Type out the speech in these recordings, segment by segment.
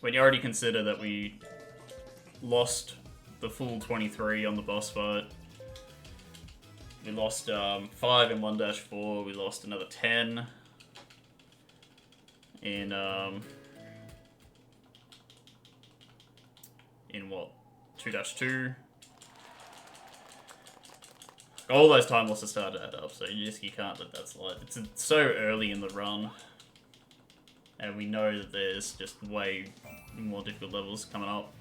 when you already consider that we lost the full 23 on the boss fight, we lost 5 in 1-4, we lost another 10 in what? 2-2. All those time losses start to add up, so you can't let that slide. It's so early in the run, and we know that there's just way more difficult levels coming up.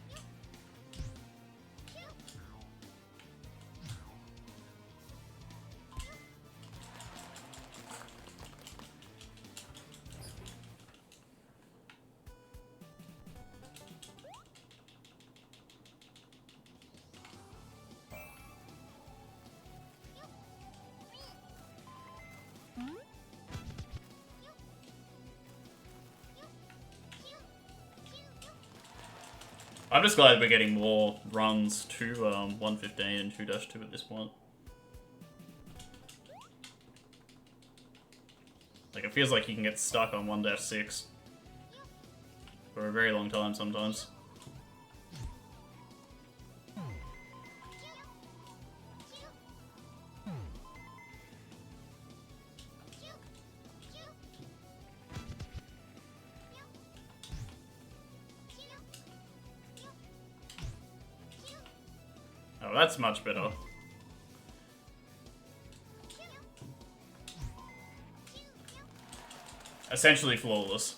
I'm just glad we're getting more runs to 115 and 2-2 at this point. Like, it feels like you can get stuck on 1-6 for a very long time sometimes. Oh, that's much better. Essentially flawless.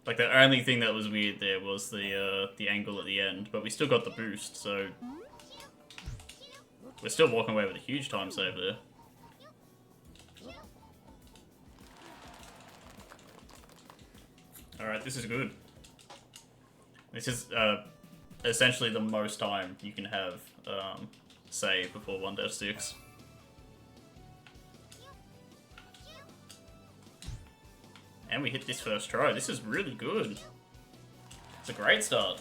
Like, the only thing that was weird there was the angle at the end, but we still got the boost, so we're still walking away with a huge time save there. Alright, this is good. This is essentially the most time you can have save before 1-6. And we hit this first try. This is really good. It's a great start.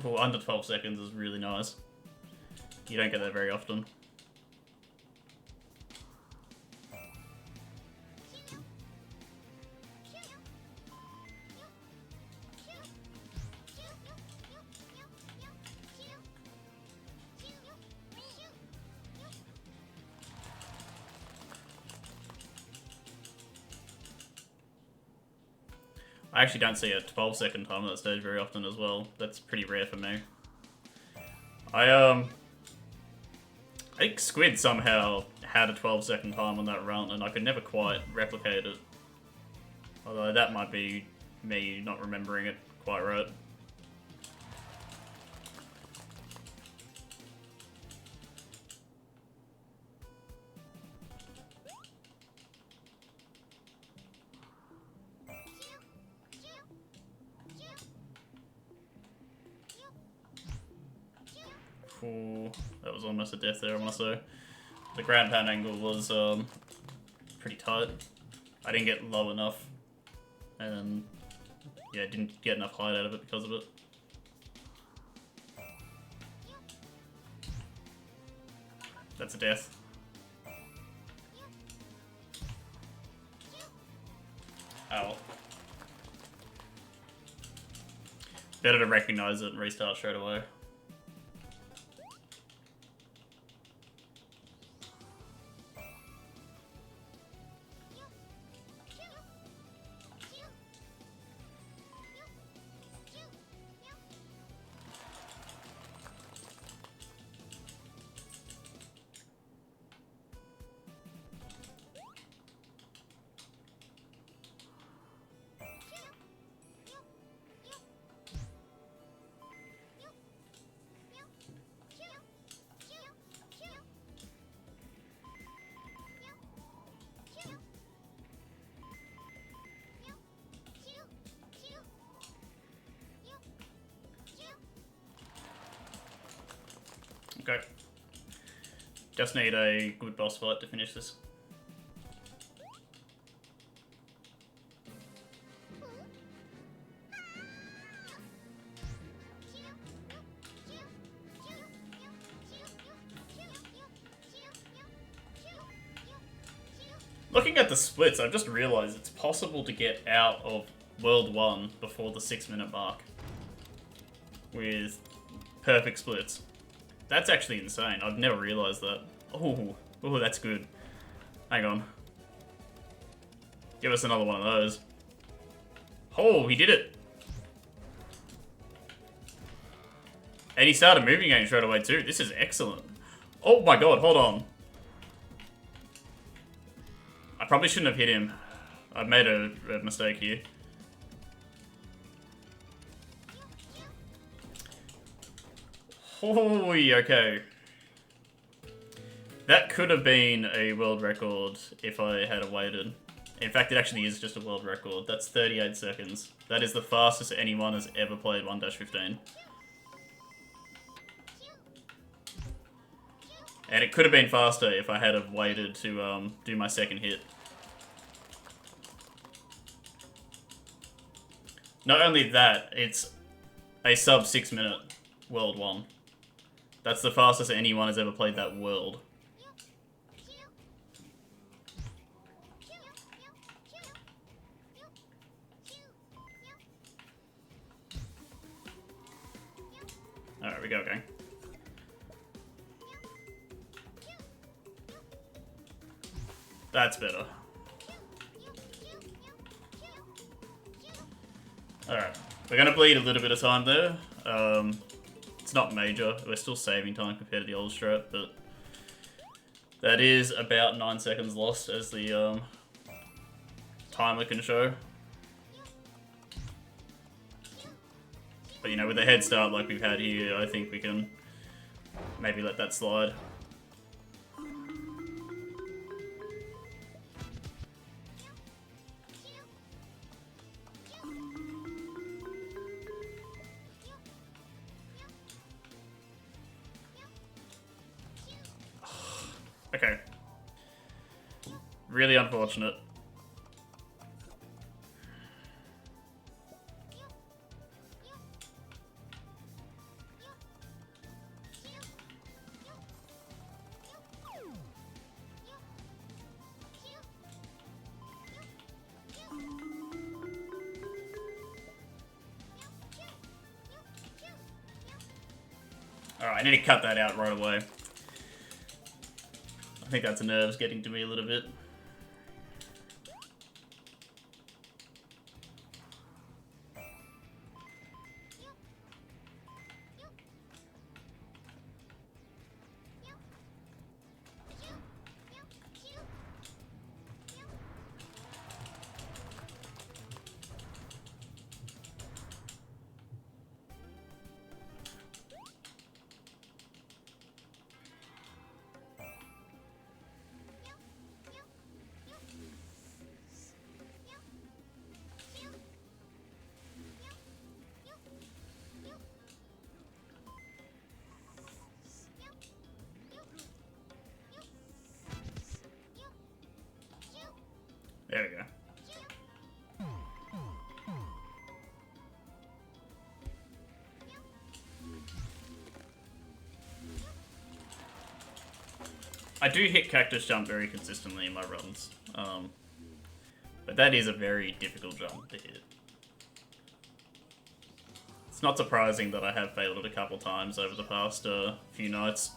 Ooh, under 12 seconds is really nice. You don't get that very often. I actually don't see a 12-second time on that stage very often as well. That's pretty rare for me. I think Squid somehow had a 12-second time on that run, and I could never quite replicate it. Although that might be me not remembering it quite right. Ooh, that was almost a death there, I want to say. The ground pound angle was pretty tight. I didn't get low enough, and yeah, didn't get enough height out of it because of it. That's a death. Oh. Better to recognize it and restart straight away. Okay. Just need a good boss fight to finish this. Looking at the splits, I've just realised it's possible to get out of World 1 before the 6-minute mark. With perfect splits. That's actually insane. I've never realised that. Oh, that's good. Hang on. Give us another one of those. Oh, he did it! And he started moving again straight away too. This is excellent. Oh my god, hold on. I probably shouldn't have hit him. I've made a mistake here. Oh, okay. That could have been a world record if I had waited. In fact, it actually is just a world record. That's 38 seconds. That is the fastest anyone has ever played 1-15. And it could have been faster if I had have waited to do my second hit. Not only that, it's a sub 6-minute World 1. That's the fastest anyone has ever played that world. Alright, we go, gang. That's better. Alright, we're gonna bleed a little bit of time there. It's not major, we're still saving time compared to the old strat, but that is about 9 seconds lost as the timer can show. But you know, with a head start like we've had here, I think we can maybe let that slide. Okay. Really unfortunate. Alright, I need to cut that out right away. I think that's nerves getting to me a little bit. There we go. I do hit cactus jump very consistently in my runs, but that is a very difficult jump to hit. It's not surprising that I have failed it a couple times over the past few nights.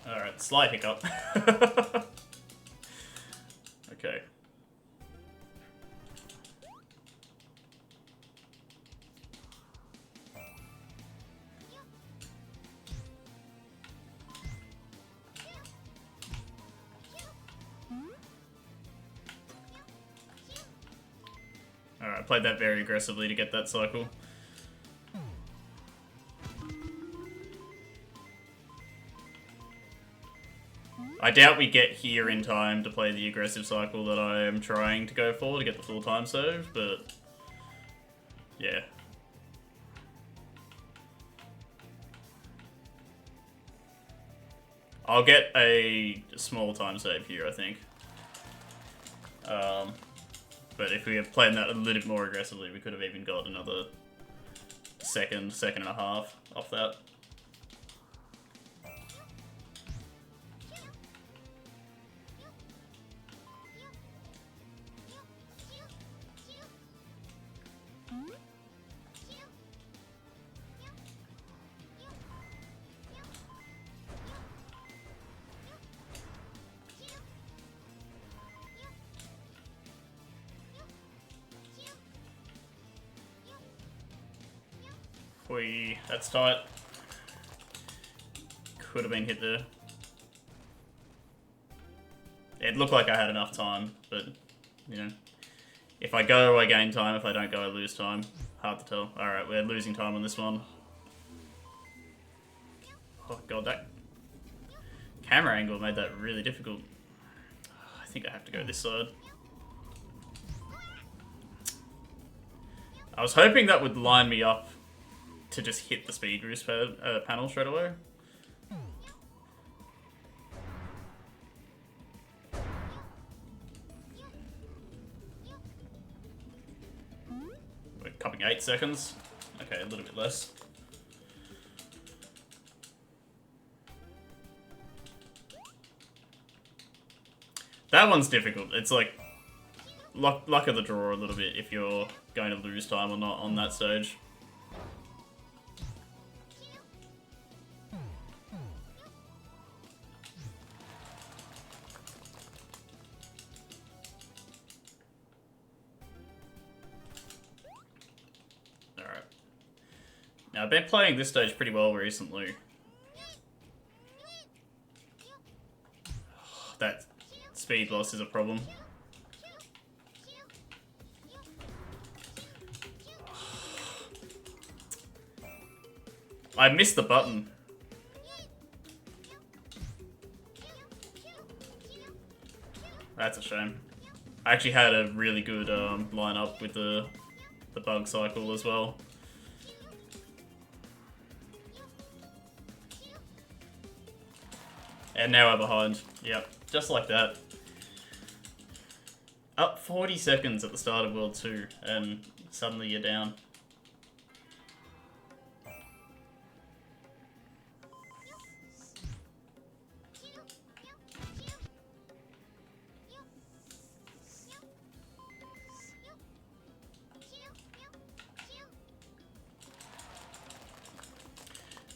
Alright, slight hiccup. Okay. Alright, played that very aggressively to get that cycle. I doubt we get here in time to play the aggressive cycle that I am trying to go for to get the full time save, but yeah. I'll get a small time save here, I think. But if we had played that a little bit more aggressively, we could have even got another second and a half off that. That's tight. Could have been hit there. It looked like I had enough time, but, you know. If I go, I gain time. If I don't go, I lose time. Hard to tell. Alright, we're losing time on this one. Oh god, that camera angle made that really difficult. I think I have to go this side. I was hoping that would line me up to just hit the speed boost panel straight away. We're cupping 8 seconds. Okay, a little bit less. That one's difficult. It's like luck of the draw a little bit if you're going to lose time or not on that stage. Now, I've been playing this stage pretty well recently. That speed loss is a problem. I missed the button. That's a shame. I actually had a really good lineup with the bug cycle as well. And now we're behind. Yep, just like that. Up 40 seconds at the start of World 2, and suddenly you're down.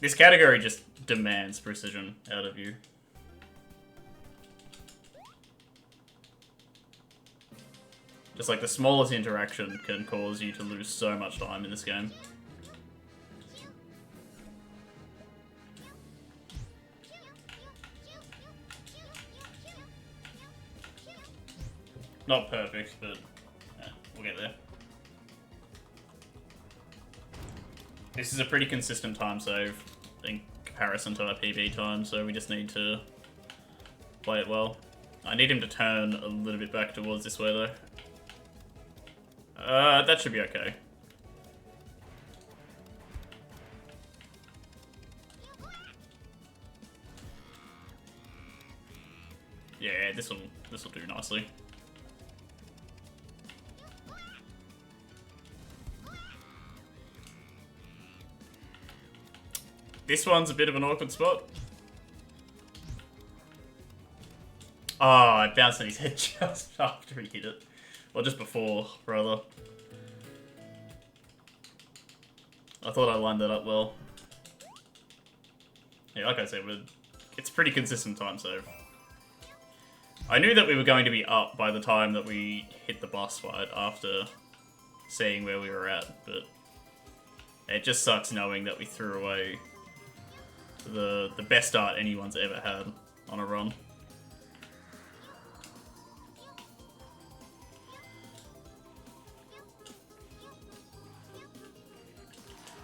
This category just demands precision out of you. Just like the smallest interaction can cause you to lose so much time in this game. Not perfect, but yeah, we'll get there. This is a pretty consistent time save in comparison to our PB time, so we just need to play it well. I need him to turn a little bit back towards this way though. That should be okay. Yeah, this'll do nicely. This one's a bit of an awkward spot. Oh, I bounced on his head just after he hit it. Or just before, rather. I thought I lined that up well. Yeah, like I said, it's pretty consistent time save. I knew that we were going to be up by the time that we hit the boss fight after seeing where we were at, but it just sucks knowing that we threw away the best start anyone's ever had on a run.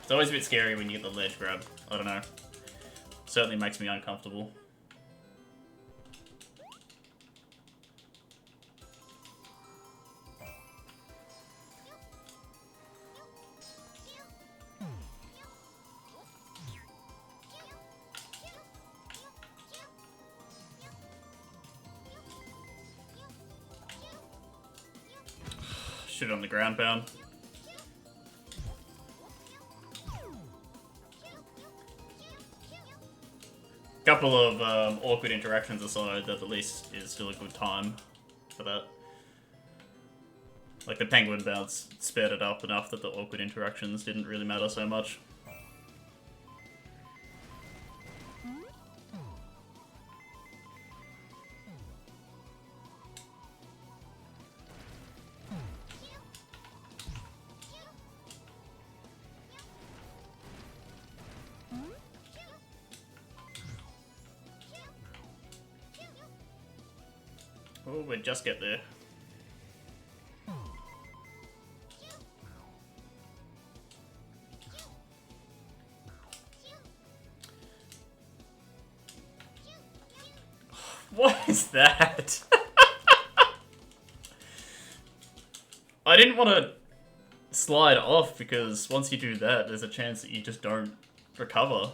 It's always a bit scary when you get the ledge grab. I don't know. Certainly makes me uncomfortable. Shoot on the ground pound. Couple of awkward interactions aside, that at least is still a good time for that. Like the penguin bounce sped it up enough that the awkward interactions didn't really matter so much. Oh, we'd just get there. What is that? I didn't want to slide off because once you do that, there's a chance that you just don't recover.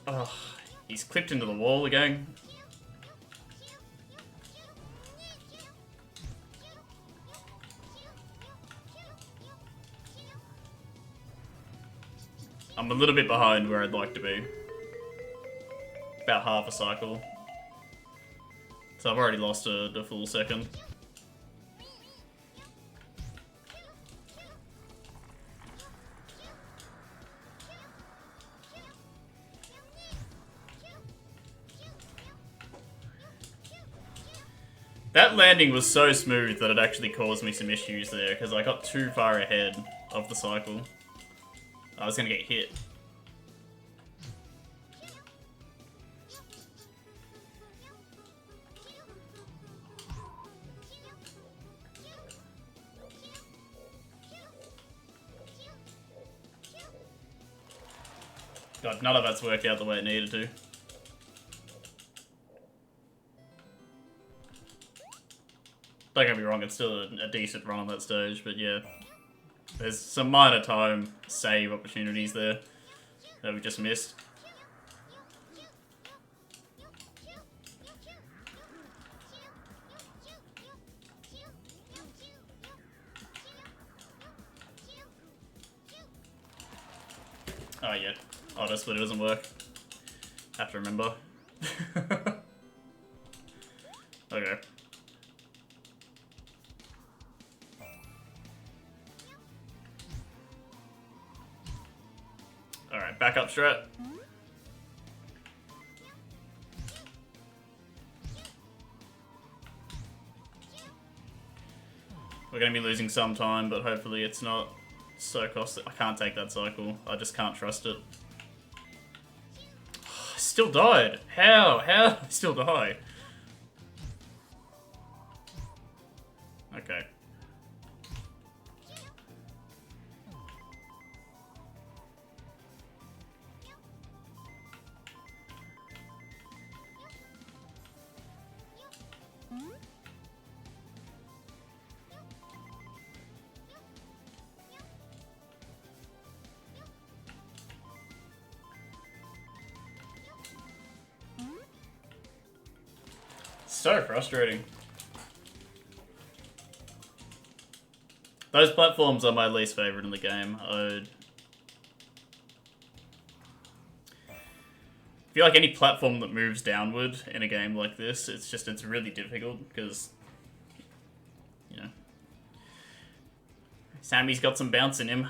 Oh, he's clipped into the wall again. I'm a little bit behind where I'd like to be. About half a cycle. So I've already lost a full second. That landing was so smooth that it actually caused me some issues there, because I got too far ahead of the cycle. I was going to get hit. God, none of that's worked out the way it needed to. Don't get me wrong, it's still a decent run on that stage, but yeah. There's some minor time save opportunities there that we just missed. Oh yeah, auto splitter doesn't work. Have to remember. Okay. Alright, back up strat. We're going to be losing some time, but hopefully it's not so costly. I can't take that cycle. I just can't trust it. I still died. How? How did I still die? Okay. So frustrating. Those platforms are my least favorite in the game. I feel like any platform that moves downward in a game like this, it's really difficult because, you know, Sami's got some bounce in him.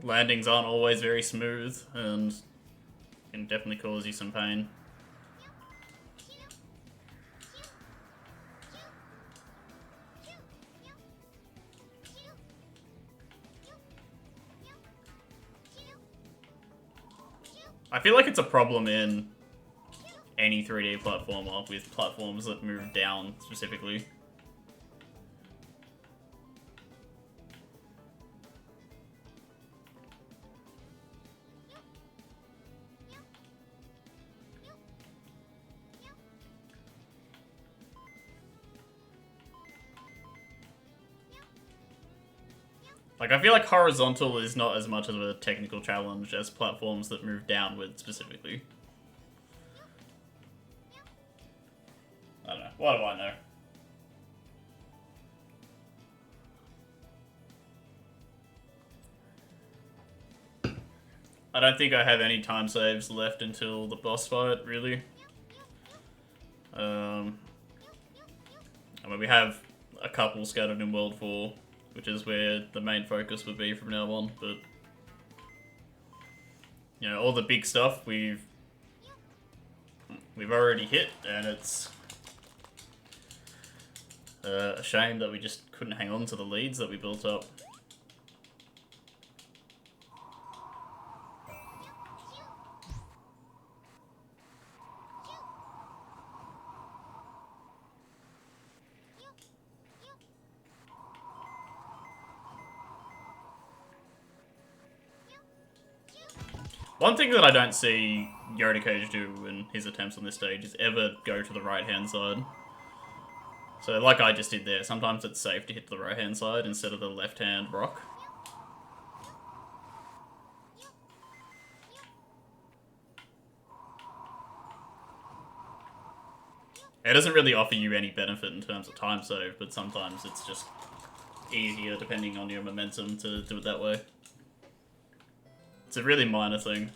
Landings aren't always very smooth and can definitely cause you some pain. I feel like it's a problem in any 3D platformer with platforms that move down specifically. Like, I feel like horizontal is not as much of a technical challenge as platforms that move downward specifically. I don't think I have any time saves left until the boss fight, really. I mean, we have a couple scattered in World 4, which is where the main focus would be from now on, but... You know, all the big stuff we've already hit, and it's a shame that we just couldn't hang on to the leads that we built up. One thing that I don't see Yoda Cage do in his attempts on this stage is ever go to the right-hand side. So like I just did there, sometimes it's safe to hit the right-hand side instead of the left-hand rock. It doesn't really offer you any benefit in terms of time save, but sometimes it's just easier depending on your momentum to do it that way. It's a really minor thing.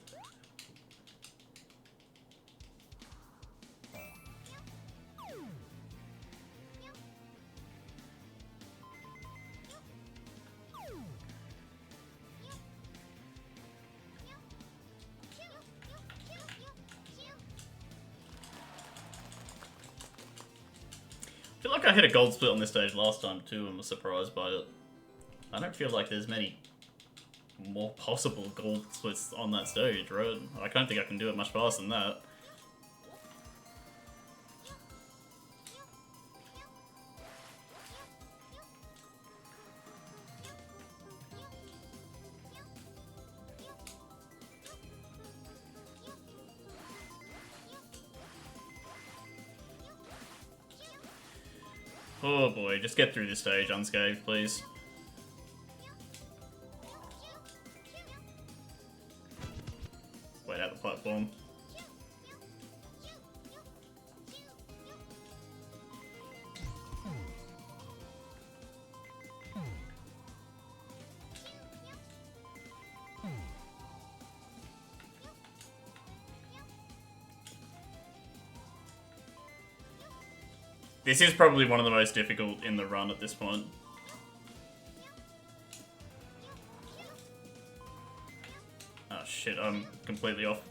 I feel like I hit a gold split on this stage last time too and was surprised by it. I don't feel like there's many more possible gold splits on that stage, right? I don't think I can do it much faster than that. Oh boy, just get through this stage unscathed, please. Wait out the platform. This is probably one of the most difficult in the run at this point. Oh shit, I'm completely off.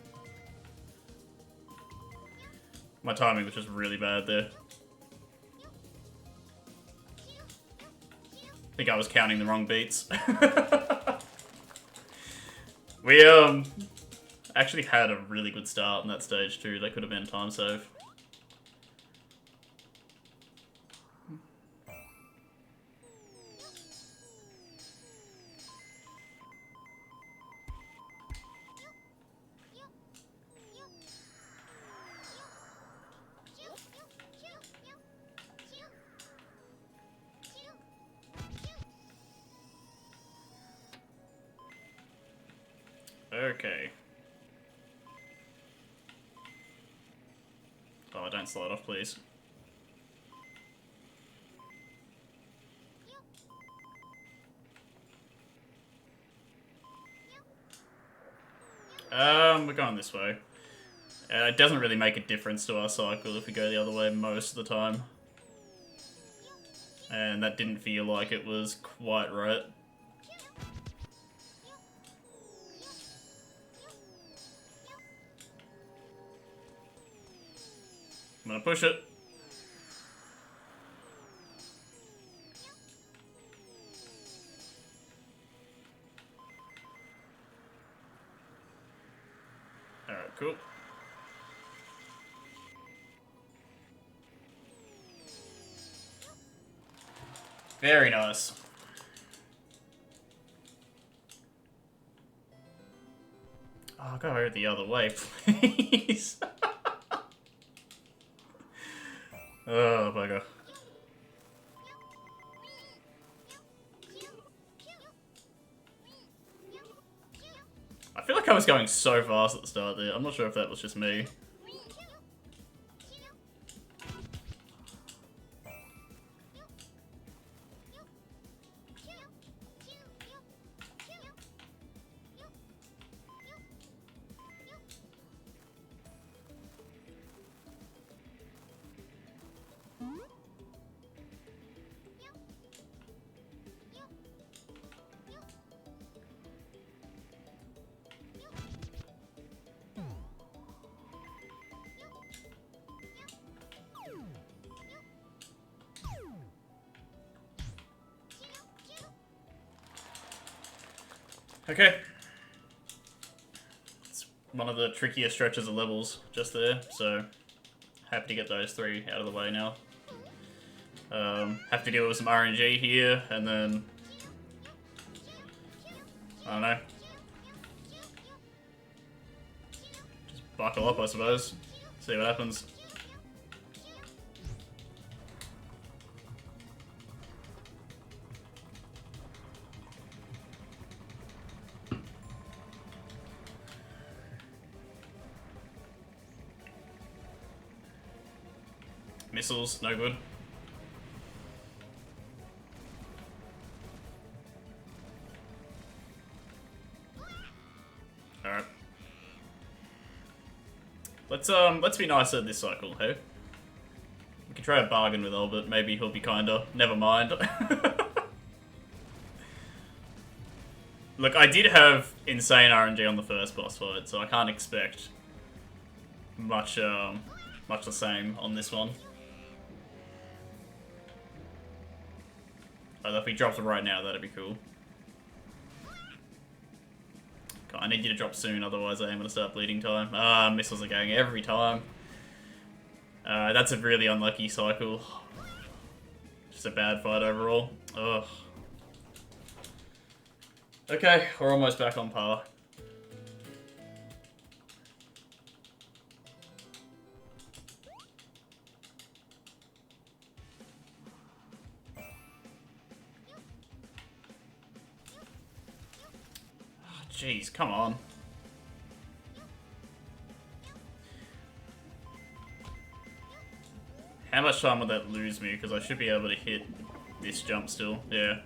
My timing was just really bad there. I think I was counting the wrong beats. We actually had a really good start on that stage too. That could have been time save. Okay. Oh, don't slide off, please. We're going this way. It doesn't really make a difference to our cycle if we go the other way most of the time. And that didn't feel like it was quite right. I'm gonna push it. Alright, cool. Very nice. Oh, go the other way, please. Oh, bugger. I feel like I was going so fast at the start there. I'm not sure if that was just me. Okay. It's one of the trickier stretches of levels just there, so happy to get those 3 out of the way now. Have to deal with some RNG here, and then I don't know. Just buckle up, I suppose. See what happens. Missiles, no good. Alright. Let's be nicer this cycle, hey? We can try a bargain with Albert, maybe he'll be kinder. Never mind. Look, I did have insane RNG on the first boss fight, so I can't expect much the same on this one. Although if he drops it right now, that'd be cool. God, I need you to drop soon, otherwise I am going to start bleeding time. Ah, missiles are going every time. That's a really unlucky cycle. Just a bad fight overall. Ugh. Okay, we're almost back on par. Jeez, come on. How much time would that lose me? Because I should be able to hit this jump still. Yeah.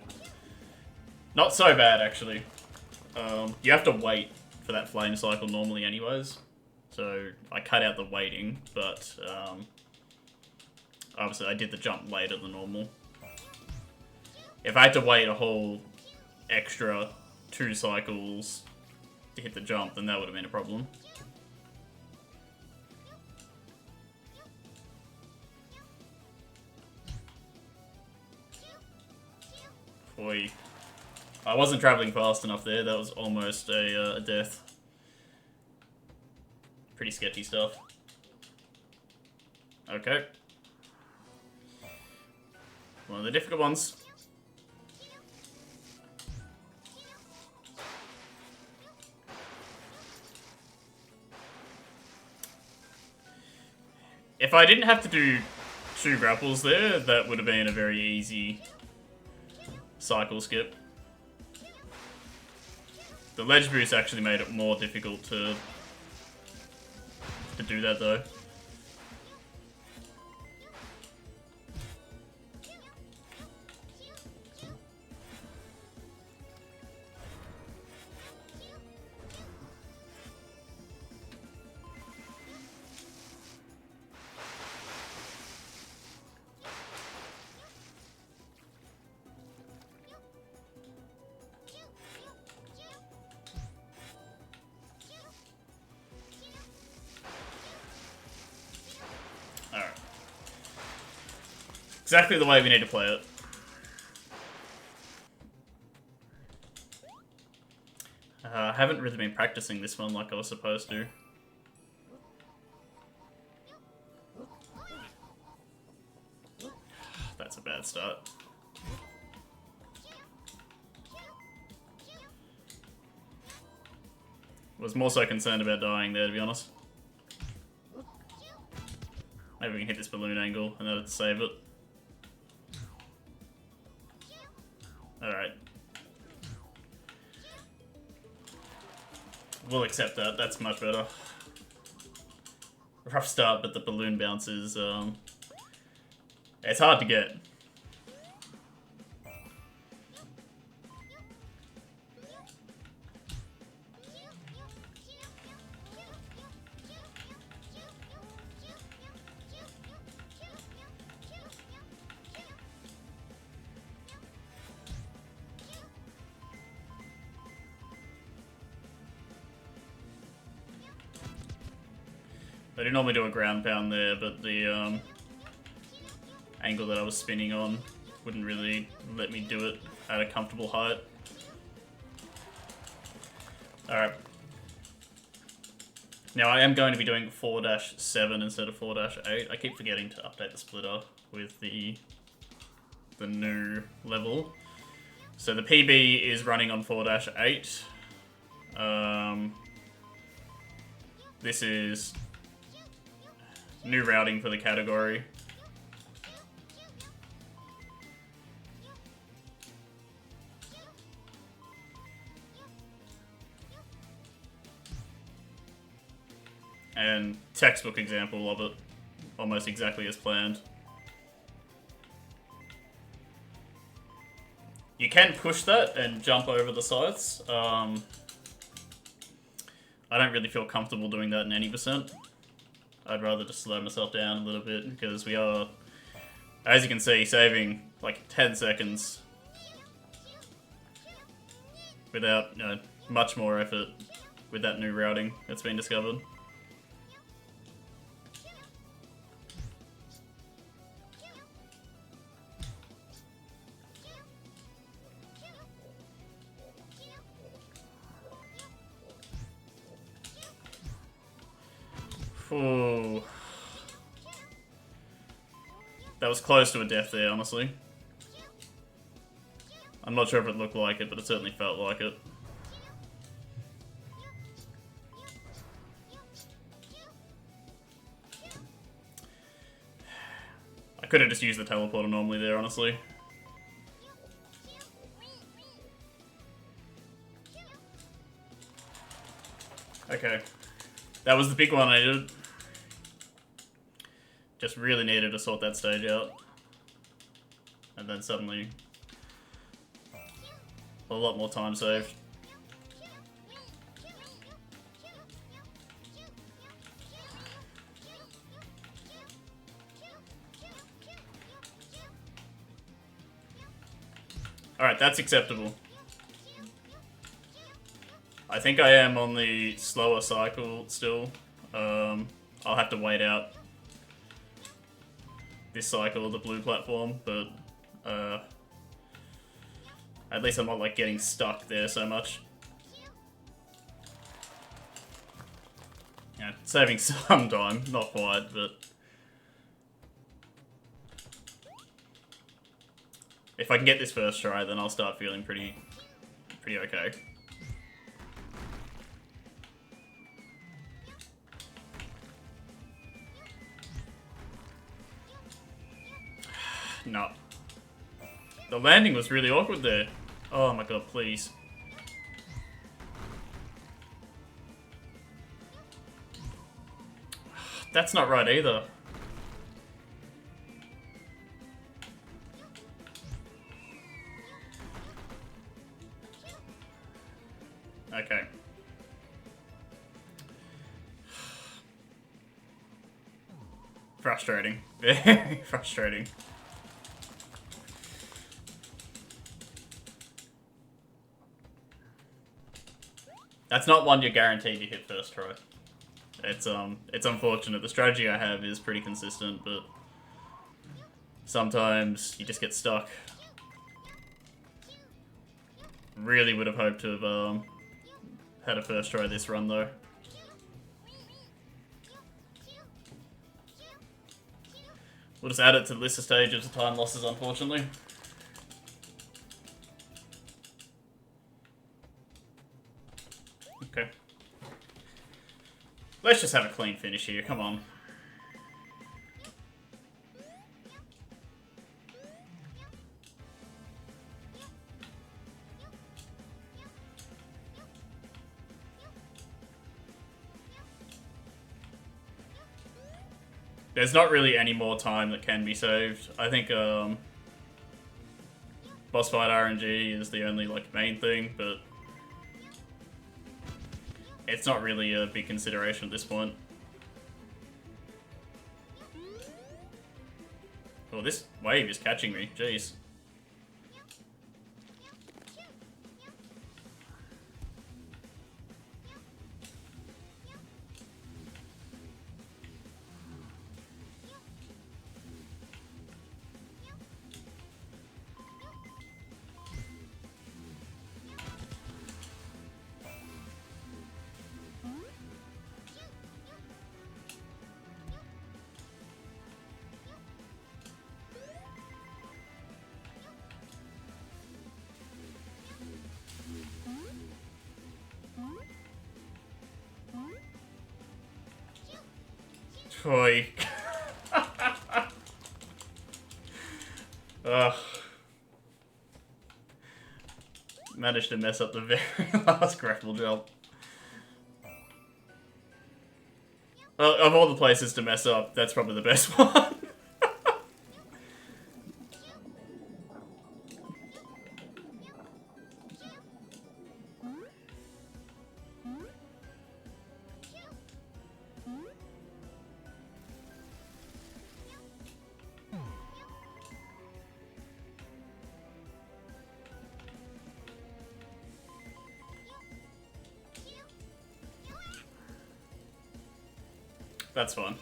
Not so bad, actually. You have to wait for that flame cycle normally anyways. So I cut out the waiting, but obviously I did the jump later than normal. If I had to wait a whole extra 2 cycles to hit the jump, then that would have been a problem. Oi. I wasn't travelling fast enough there, that was almost a death. Pretty sketchy stuff. Okay. One of the difficult ones. If I didn't have to do 2 grapples there, that would have been a very easy cycle skip. The ledge boost actually made it more difficult to do that though. Exactly the way we need to play it. I haven't really been practicing this one like I was supposed to. That's a bad start. Was more so concerned about dying there, to be honest. Maybe we can hit this balloon angle and that'll save it. Alright. We'll accept that, that's much better. Rough start, but the balloon bounces, it's hard to get. I do normally do a ground pound there, but the angle that I was spinning on wouldn't really let me do it at a comfortable height. Alright. Now I am going to be doing 4-7 instead of 4-8. I keep forgetting to update the splitter with the new level. So the PB is running on 4-8. This is new routing for the category. And textbook example of it, almost exactly as planned. You can push that and jump over the sites. I don't really feel comfortable doing that in any percent. I'd rather just slow myself down a little bit because we are, as you can see, saving like 10 seconds without much more effort with that new routing that's been discovered. Ooh. That was close to a death there, honestly. I'm not sure if it looked like it, but it certainly felt like it. I could have just used the teleporter normally there, honestly. Okay. That was the big one I did. Just really needed to sort that stage out. And then suddenly, a lot more time saved. Alright, that's acceptable. I think I am on the slower cycle still. I'll have to wait out this cycle of the blue platform, but at least I'm not like getting stuck there so much. Yeah, saving some time, not quite, but if I can get this first try, then I'll start feeling pretty okay. No. The landing was really awkward there. Oh my god, please. That's not right either. Okay. Frustrating. Very frustrating. That's not one you're guaranteed to hit first try. It's unfortunate. The strategy I have is pretty consistent, but sometimes you just get stuck. Really would have hoped to have had a first try this run though. We'll just add it to the list of stages of time losses, unfortunately. Okay. Let's just have a clean finish here, come on. There's not really any more time that can be saved. I think boss fight RNG is the only like main thing, but it's not really a big consideration at this point. Oh, this wave is catching me, jeez. Oi. Ugh. Managed to mess up the very last grapple jump. Well, of all the places to mess up, that's probably the best one. That's fun.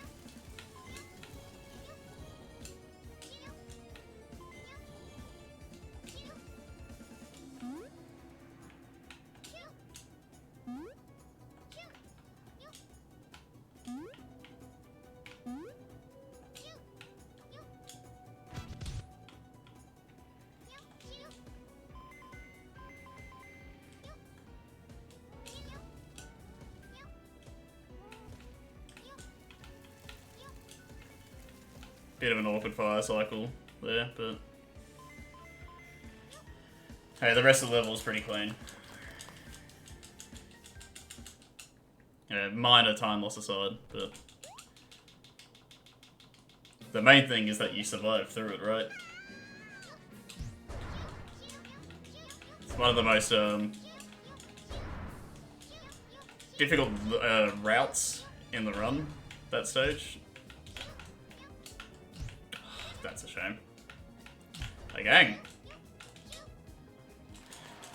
Bit of an awkward fire cycle there, but hey, the rest of the level is pretty clean. Yeah, minor time loss aside, but the main thing is that you survive through it, right? It's one of the most difficult routes in the run, that stage. That's a shame. Hey, gang.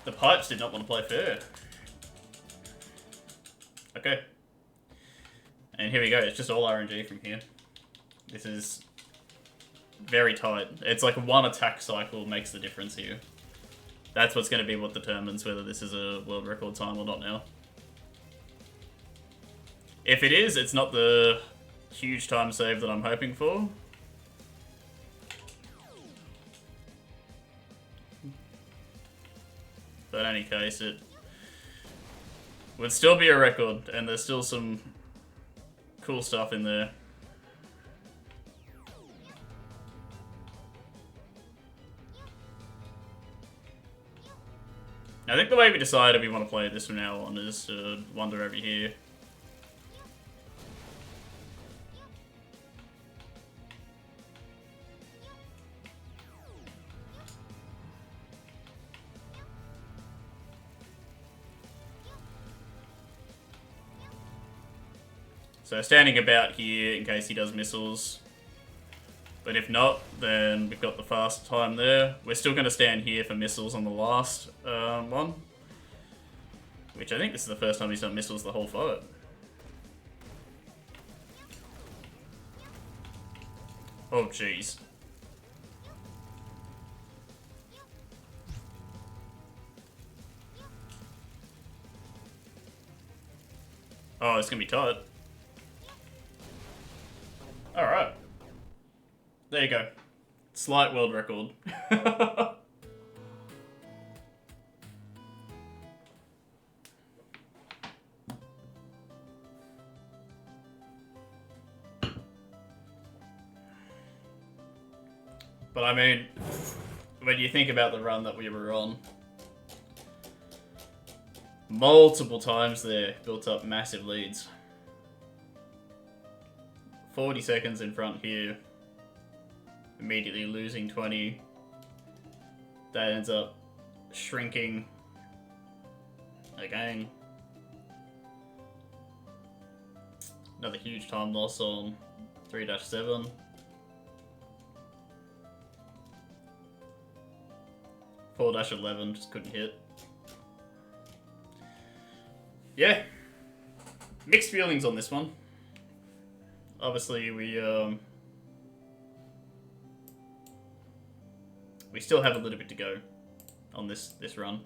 The pipes did not want to play fair. Okay. And here we go. It's just all RNG from here. This is very tight. It's like one attack cycle makes the difference here. That's what's going to be what determines whether this is a world record time or not now. If it is, it's not the huge time save that I'm hoping for. But in any case, it would still be a record, and there's still some cool stuff in there. I think the way we decided we want to play this from now on is to wander over here. So standing about here in case he does missiles. But if not, then we've got the fast time there. We're still going to stand here for missiles on the last one. Which I think this is the first time he's done missiles the whole fight. Oh, jeez. Oh, it's going to be tight. Alright. There you go. Slight world record. But I mean, when you think about the run that we were on, multiple times there built up massive leads. 40 seconds in front here, immediately losing 20. That ends up shrinking again. Another huge time loss on 3-7. Four 4-11 just couldn't hit. Yeah, mixed feelings on this one. Obviously, we still have a little bit to go on this run,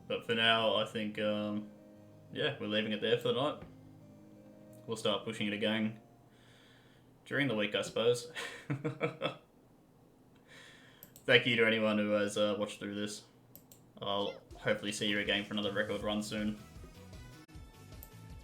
but for now, I think yeah, we're leaving it there for the night. We'll start pushing it again during the week, I suppose. Thank you to anyone who has watched through this. I'll hopefully see you again for another record run soon.